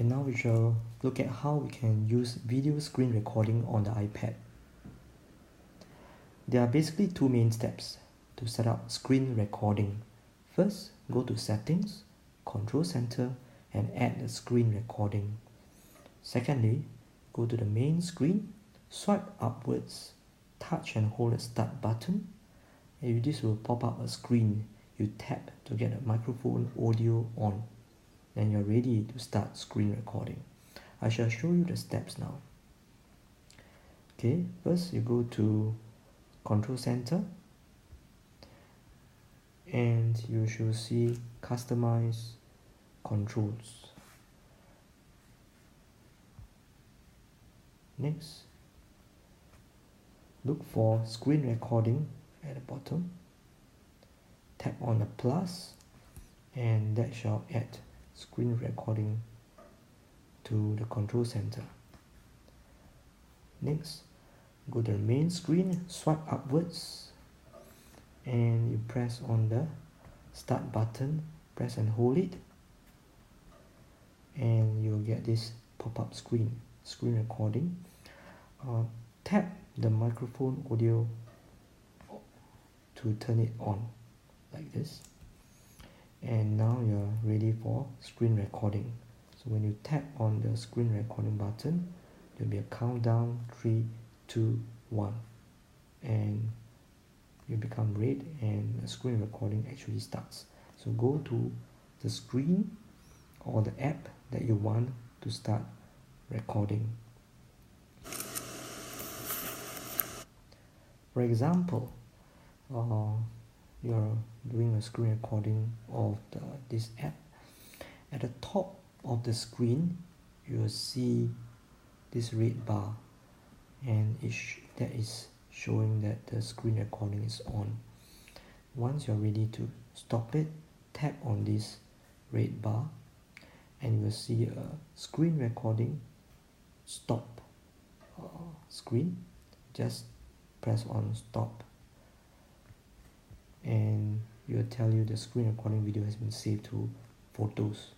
Okay, now we shall look at how we can use video screen recording on the iPad. There are basically two main steps to set up screen recording. First, go to Settings, Control Center, and add the screen recording. Secondly, go to the main screen, swipe upwards, touch and hold the Start button, and this will pop up a screen. You tap to get the microphone audio on. Then you're ready to start screen recording. I shall show you the steps now. Okay, first you go to Control Center and you should see Customize Controls. Next, look for Screen Recording at the bottom. Tap on the plus and that shall add screen recording to the control center. Next, go to the main screen, swipe upwards and you press on the Start button, press and hold it, and you'll get this pop-up screen recording. Tap the microphone audio to turn it on like this, and now you're ready for screen recording. So when you tap on the screen recording button, there'll be a countdown 3, 2, 1, and you become red and the screen recording actually starts. So go to the screen or the app that you want to start recording. For example, you're doing a screen recording of this app. At the top of the screen, you'll see this red bar, and that is showing that the screen recording is on. Once you're ready to stop it, tap on this red bar, and you will see a screen recording stop screen. Just press on stop, and it will tell you the screen recording video has been saved to photos.